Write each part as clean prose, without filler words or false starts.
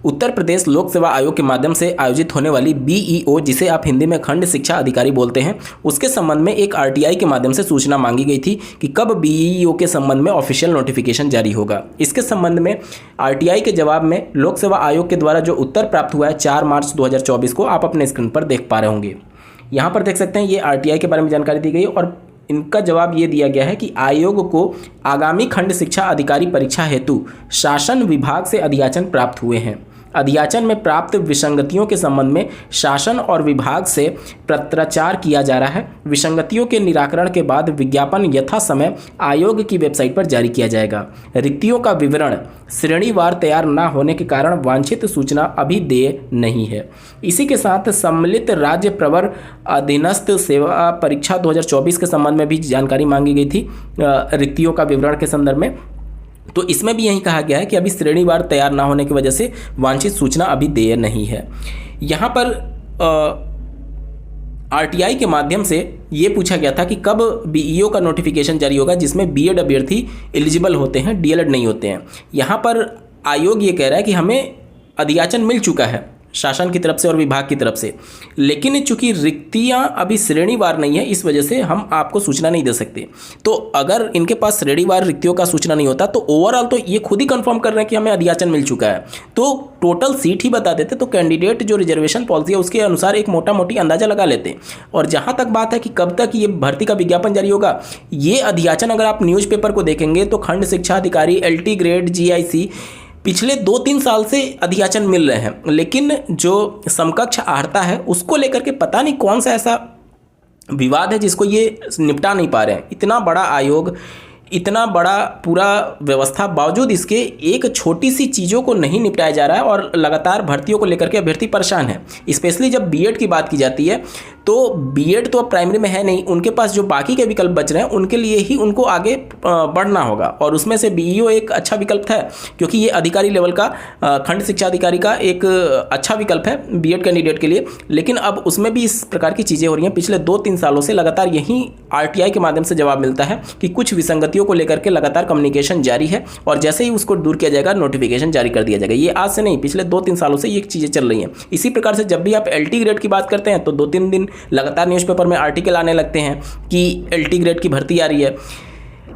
उत्तर प्रदेश लोक सेवा आयोग के माध्यम से आयोजित होने वाली बीईओ, जिसे आप हिंदी में खंड शिक्षा अधिकारी बोलते हैं, उसके संबंध में एक आरटीआई के माध्यम से सूचना मांगी गई थी कि कब बीईओ के संबंध में ऑफिशियल नोटिफिकेशन जारी होगा। इसके संबंध में आरटीआई के जवाब में लोक सेवा आयोग के द्वारा जो उत्तर प्राप्त हुआ है 4 मार्च 2024 को, आप अपने स्क्रीन पर देख पा रहे होंगे। यहाँ पर देख सकते हैं ये आरटीआई के बारे में जानकारी दी गई और इनका जवाब ये दिया गया है कि आयोग को आगामी खंड शिक्षा अधिकारी परीक्षा हेतु शासन विभाग से अधियाचन प्राप्त हुए हैं। अधियाचन में प्राप्त विसंगतियों के संबंध में शासन और विभाग से पत्राचार किया जा रहा है। विसंगतियों के निराकरण के बाद विज्ञापन यथा समय आयोग की वेबसाइट पर जारी किया जाएगा। रिक्तियों का विवरण श्रेणीवार तैयार न होने के कारण वांछित सूचना अभी देय नहीं है। इसी के साथ सम्मिलित राज्य प्रवर अधीनस्थ सेवा परीक्षा 2024 के संबंध में भी जानकारी मांगी गई थी रिक्तियों का विवरण के संदर्भ में। तो इसमें भी यही कहा गया है कि अभी श्रेणीवार तैयार ना होने की वजह से वांछित सूचना अभी देय नहीं है। यहाँ पर आरटीआई के माध्यम से ये पूछा गया था कि कब बीईओ का नोटिफिकेशन जारी होगा जिसमें बीएड अभ्यर्थी एलिजिबल होते हैं, डीएलएड नहीं होते हैं। यहाँ पर आयोग ये कह रहा है कि हमें अधियाचन मिल चुका है शासन की तरफ से और विभाग की तरफ से, लेकिन चूंकि रिक्तियां अभी श्रेणीवार नहीं है इस वजह से हम आपको सूचना नहीं दे सकते। तो अगर इनके पास श्रेणीवार रिक्तियों का सूचना नहीं होता तो ओवरऑल तो ये खुद ही कंफर्म कर रहे हैं कि हमें अधियाचन मिल चुका है, तो टोटल सीट ही बता देते तो कैंडिडेट जो रिजर्वेशन पॉलिसी है उसके अनुसार एक मोटा मोटी अंदाजा लगा लेते। और जहाँ तक बात है कि कब तक ये भर्ती का विज्ञापन जारी होगा, ये अधियाचन अगर आप न्यूज़पेपर को देखेंगे तो खंड शिक्षा अधिकारी LT ग्रेड GIC पिछले 2-3 साल से अधियाचन मिल रहे हैं, लेकिन जो समकक्ष आर्ता है उसको लेकर के पता नहीं कौन सा ऐसा विवाद है जिसको ये निपटा नहीं पा रहे हैं। इतना बड़ा आयोग, इतना बड़ा पूरा व्यवस्था, बावजूद इसके एक छोटी सी चीज़ों को नहीं निपटाया जा रहा है और लगातार भर्तियों को लेकर के अभ्यर्थी परेशान है। स्पेशली जब बीएड की बात की जाती है तो बीएड तो अब प्राइमरी में है नहीं, उनके पास जो बाकी के विकल्प बच रहे हैं उनके लिए ही उनको आगे बढ़ना होगा और उसमें से बीईओ एक अच्छा विकल्प है क्योंकि ये अधिकारी लेवल का खंड शिक्षा अधिकारी का एक अच्छा विकल्प है बीएड कैंडिडेट के लिए। लेकिन अब उसमें भी इस प्रकार की चीज़ें हो रही हैं। पिछले 2-3 सालों से लगातार यही आरटीआई के माध्यम से जवाब मिलता है कि कुछ विसंगतियों को लेकर के लगातार कम्युनिकेशन जारी है और जैसे ही उसको दूर किया जाएगा नोटिफिकेशन जारी कर दिया जाएगा। ये आज से नहीं, पिछले 2-3 सालों से ये चीज़ें चल रही हैं। इसी प्रकार से जब भी आप LT ग्रेड की बात करते हैं तो 2-3 दिन लगातार न्यूज़पेपर में आर्टिकल आने लगते हैं कि LT ग्रेड की भर्ती आ रही है,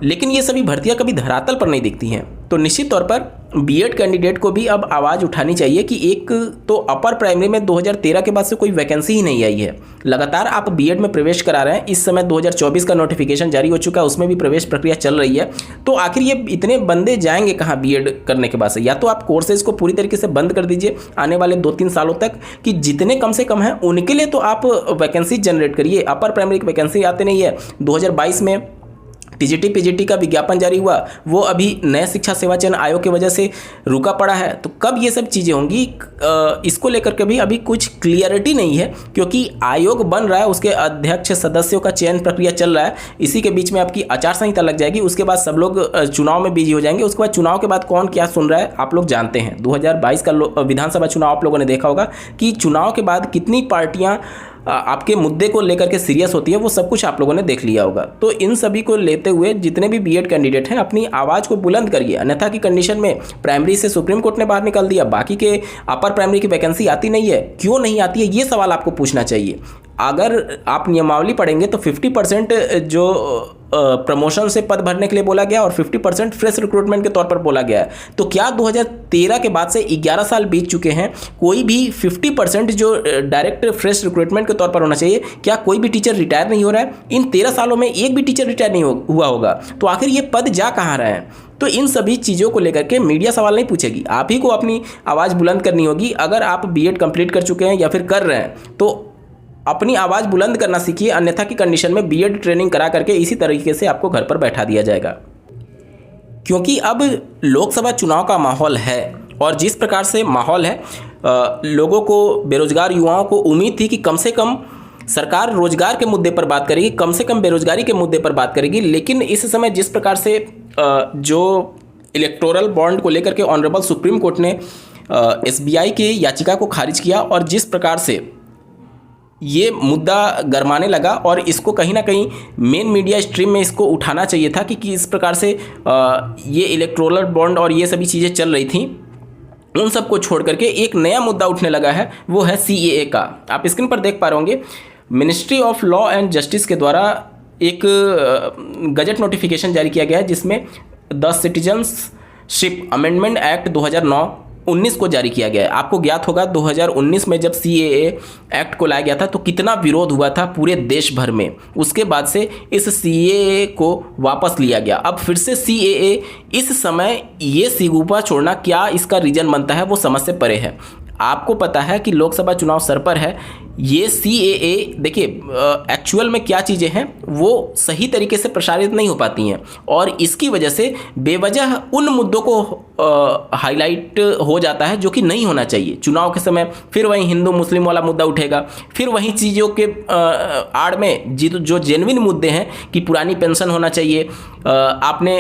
लेकिन ये सभी भर्तियां कभी धरातल पर नहीं दिखती हैं। तो निश्चित तौर पर बीएड कैंडिडेट को भी अब आवाज़ उठानी चाहिए कि एक तो अपर प्राइमरी में 2013 के बाद से कोई वैकेंसी ही नहीं आई है। लगातार आप बीएड में प्रवेश करा रहे हैं, इस समय 2024 का नोटिफिकेशन जारी हो चुका है, उसमें भी प्रवेश प्रक्रिया चल रही है। तो आखिर ये इतने बंदे जाएंगे कहाँ बीएड करने के बाद से? या तो आप कोर्सेज को पूरी तरीके से बंद कर दीजिए आने वाले 2-3 सालों तक कि जितने कम से कम हैं उनके लिए तो आप वैकेंसी जनरेट करिए। अपर प्राइमरी की वैकेंसी आते नहीं है। 2022 में टीजीटी पीजीटी का विज्ञापन जारी हुआ, वो अभी नए शिक्षा सेवा चयन आयोग की वजह से रुका पड़ा है। तो कब ये सब चीज़ें होंगी, इसको लेकर के भी अभी कुछ क्लियरिटी नहीं है क्योंकि आयोग बन रहा है, उसके अध्यक्ष सदस्यों का चयन प्रक्रिया चल रहा है। इसी के बीच में आपकी आचार संहिता लग जाएगी, उसके बाद सब लोग चुनाव में बिजी हो जाएंगे। उसके बाद चुनाव के बाद कौन क्या सुन रहा है आप लोग जानते हैं। 2022 का विधानसभा चुनाव आप लोगों ने देखा होगा कि चुनाव के बाद कितनी पार्टियाँ आपके मुद्दे को लेकर के सीरियस होती है, वो सब कुछ आप लोगों ने देख लिया होगा। तो इन सभी को लेते हुए जितने भी बीएड कैंडिडेट हैं अपनी आवाज़ को बुलंद करिए, अन्यथा की कंडीशन में प्राइमरी से सुप्रीम कोर्ट ने बाहर निकाल दिया, बाकी के अपर प्राइमरी की वैकेंसी आती नहीं है। क्यों नहीं आती है, ये सवाल आपको पूछना चाहिए। अगर आप नियमावली पढ़ेंगे तो 50% जो प्रमोशन से पद भरने के लिए बोला गया और 50% फ्रेश रिक्रूटमेंट के तौर पर बोला गया है। तो क्या 2013 के बाद से 11 साल बीत चुके हैं, कोई भी 50% जो डायरेक्ट फ्रेश रिक्रूटमेंट के तौर पर होना चाहिए, क्या कोई भी टीचर रिटायर नहीं हो रहा है? इन 13 सालों में एक भी टीचर रिटायर नहीं हुआ होगा। तो आखिर ये पद जा कहाँ रहे हैं? तो इन सभी चीज़ों को लेकर के मीडिया सवाल नहीं पूछेगी, आप ही को अपनी आवाज़ बुलंद करनी होगी। अगर आप बीएड कंप्लीट कर चुके हैं या फिर कर रहे हैं तो अपनी आवाज़ बुलंद करना सीखिए, अन्यथा की कंडीशन में बीएड ट्रेनिंग करा करके इसी तरीके से आपको घर पर बैठा दिया जाएगा। क्योंकि अब लोकसभा चुनाव का माहौल है और जिस प्रकार से माहौल है, लोगों को, बेरोजगार युवाओं को उम्मीद थी कि कम से कम सरकार रोजगार के मुद्दे पर बात करेगी, कम से कम बेरोजगारी के मुद्दे पर बात करेगी। लेकिन इस समय जिस प्रकार से जो इलेक्टोरल बॉन्ड को लेकर के ऑनरेबल सुप्रीम कोर्ट ने SBI की याचिका को खारिज किया और जिस प्रकार से ये मुद्दा गरमाने लगा और इसको कहीं ना कहीं मेन मीडिया स्ट्रीम में इसको उठाना चाहिए था कि इस प्रकार से ये इलेक्टोरल बॉन्ड और ये सभी चीज़ें चल रही थी, उन सबको छोड़ करके एक नया मुद्दा उठने लगा है, वो है सीएए का। आप स्क्रीन पर देख पा रहे होंगे, ministry of law and justice के द्वारा एक गजट नोटिफिकेशन जारी किया गया है जिसमें द सिटीजनशिप अमेंडमेंट एक्ट 2019 को जारी किया गया है। आपको ज्ञात होगा 2019 में जब सीएए एक्ट को लाया गया था तो कितना विरोध हुआ था पूरे देश भर में। उसके बाद से इस सीएए को वापस लिया गया। अब फिर से सीएए, इस समय ये सिगुफा छोड़ना क्या इसका रीजन बनता है वो समझ से परे है। आपको पता है कि लोकसभा चुनाव सर पर है। ये सीएए देखिए एक्चुअल में क्या चीज़ें हैं वो सही तरीके से प्रसारित नहीं हो पाती हैं और इसकी वजह से बेवजह उन मुद्दों को हाईलाइट हो जाता है जो कि नहीं होना चाहिए। चुनाव के समय फिर वहीं हिंदू मुस्लिम वाला मुद्दा उठेगा, फिर वहीं चीज़ों के आड़ में जो जेन्युइन मुद्दे हैं कि पुरानी पेंशन होना चाहिए, आपने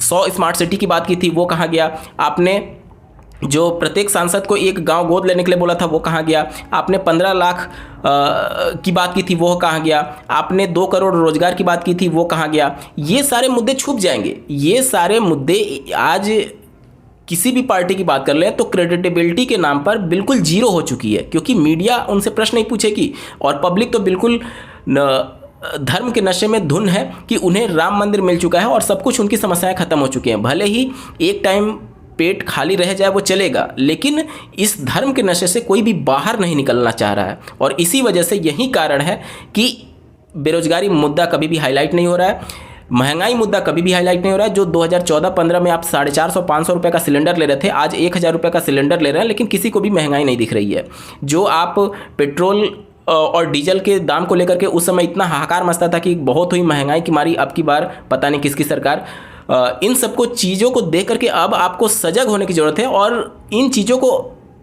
100 स्मार्ट सिटी की बात की थी वो कहाँ गया, आपने जो प्रत्येक सांसद को एक गांव गोद लेने के लिए बोला था वो कहाँ गया, आपने 15 लाख की बात की थी वो कहाँ गया, आपने 2 करोड़ रोजगार की बात की थी वो कहाँ गया। ये सारे मुद्दे छुप जाएंगे। ये सारे मुद्दे आज किसी भी पार्टी की बात कर ले तो क्रेडिटेबिलिटी के नाम पर बिल्कुल जीरो हो चुकी है, क्योंकि मीडिया उनसे प्रश्न नहीं पूछेगी और पब्लिक तो बिल्कुल धर्म के नशे में धुन है कि उन्हें राम मंदिर मिल चुका है और सब कुछ, उनकी समस्याएं खत्म हो चुकी हैं। भले ही एक टाइम पेट खाली रह जाए वो चलेगा, लेकिन इस धर्म के नशे से कोई भी बाहर नहीं निकलना चाह रहा है और इसी वजह से यही कारण है कि बेरोजगारी मुद्दा कभी भी हाईलाइट नहीं हो रहा है, महंगाई मुद्दा कभी भी हाईलाइट नहीं हो रहा है। जो 2014-15 में आप 450-500 रुपये का सिलेंडर ले रहे थे, आज 1000 रुपये का सिलेंडर ले रहे हैं, लेकिन किसी को भी महंगाई नहीं दिख रही है। जो आप पेट्रोल और डीजल के दाम को लेकर के उस समय इतना हाहाकार मचता था कि बहुत हुई महंगाई की मारी, अब की बार पता नहीं किसकी सरकार, इन सबको चीज़ों को देख करके अब आपको सजग होने की ज़रूरत है। और इन चीज़ों को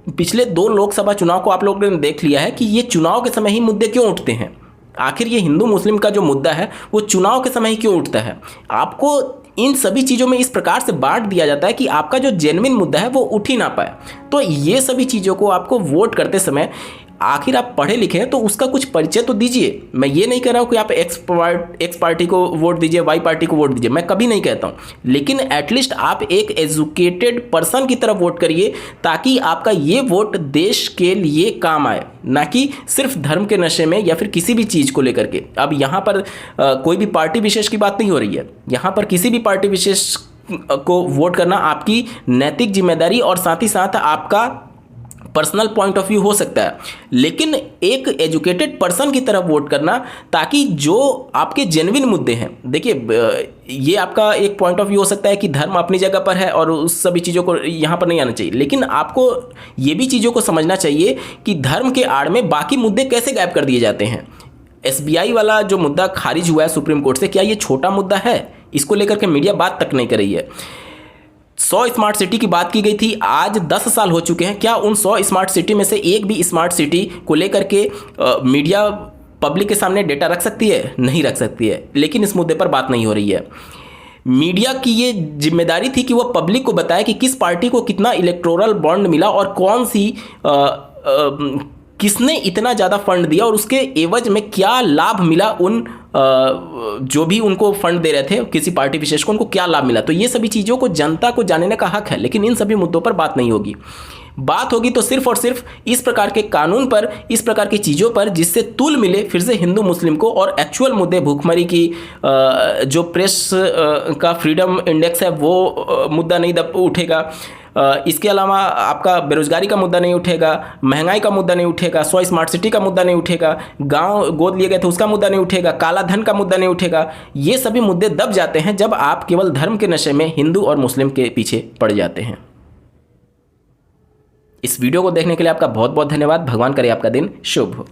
पिछले 2 लोकसभा चुनाव को आप लोगों ने देख लिया है कि ये चुनाव के समय ही मुद्दे क्यों उठते हैं। आखिर ये हिंदू मुस्लिम का जो मुद्दा है वो चुनाव के समय ही क्यों उठता है। आपको इन सभी चीज़ों में इस प्रकार से बांट दिया जाता है कि आपका जो जेन्युइन मुद्दा है वो उठ ही ना पाए। तो ये सभी चीज़ों को आपको वोट करते समय, आखिर आप पढ़े लिखे हैं तो उसका कुछ परिचय तो दीजिए। मैं ये नहीं कह रहा हूँ कि आप एक्स पार्टी को वोट दीजिए, वाई पार्टी को वोट दीजिए, मैं कभी नहीं कहता हूँ, लेकिन एटलीस्ट आप एक एजुकेटेड पर्सन की तरफ वोट करिए ताकि आपका ये वोट देश के लिए काम आए, ना कि सिर्फ धर्म के नशे में या फिर किसी भी चीज़ को लेकर के। अब यहाँ पर कोई भी पार्टी विशेष की बात नहीं हो रही है, यहाँ पर किसी भी पार्टी विशेष को वोट करना आपकी नैतिक जिम्मेदारी और साथ ही साथ आपका पर्सनल पॉइंट ऑफ व्यू हो सकता है, लेकिन एक एजुकेटेड पर्सन की तरफ वोट करना ताकि जो आपके जेन्युइन मुद्दे हैं, देखिए ये आपका एक पॉइंट ऑफ व्यू हो सकता है कि धर्म अपनी जगह पर है और उस सभी चीज़ों को यहाँ पर नहीं आना चाहिए, लेकिन आपको ये भी चीज़ों को समझना चाहिए कि धर्म के आड़ में बाकी मुद्दे कैसे गायब कर दिए जाते हैं। SBI वाला जो मुद्दा खारिज हुआ है सुप्रीम कोर्ट से, क्या ये छोटा मुद्दा है? इसको लेकर के मीडिया बात तक नहीं कर रही है। 100 स्मार्ट सिटी की बात की गई थी, आज 10 साल हो चुके हैं। क्या उन 100 स्मार्ट सिटी में से एक भी स्मार्ट सिटी को लेकर के मीडिया पब्लिक के सामने डेटा रख सकती है? नहीं रख सकती है, लेकिन इस मुद्दे पर बात नहीं हो रही है। मीडिया की ये जिम्मेदारी थी कि वह पब्लिक को बताए कि किस पार्टी को कितना इलेक्टोरल बॉन्ड मिला और कौन सी किसने इतना ज़्यादा फंड दिया और उसके एवज में क्या लाभ मिला, उन जो भी उनको फंड दे रहे थे किसी पार्टी विशेष को, उनको क्या लाभ मिला। तो ये सभी चीज़ों को जनता को जानने का हक है, लेकिन इन सभी मुद्दों पर बात नहीं होगी। बात होगी तो सिर्फ और सिर्फ इस प्रकार के कानून पर, इस प्रकार की चीज़ों पर जिससे तुल मिले फिर से हिंदू मुस्लिम को, और एक्चुअल मुद्दे भूखमरी की जो प्रेस का फ्रीडम इंडेक्स है वो मुद्दा नहीं उठेगा। इसके अलावा आपका बेरोजगारी का मुद्दा नहीं उठेगा, महंगाई का मुद्दा नहीं उठेगा, 100 स्मार्ट सिटी का मुद्दा नहीं उठेगा, गांव गोद लिए गए थे उसका मुद्दा नहीं उठेगा, काला धन का मुद्दा नहीं उठेगा। ये सभी मुद्दे दब जाते हैं जब आप केवल धर्म के नशे में हिंदू और मुस्लिम के पीछे पड़ जाते हैं। इस वीडियो को देखने के लिए आपका बहुत बहुत धन्यवाद। भगवान करे आपका दिन शुभ हो।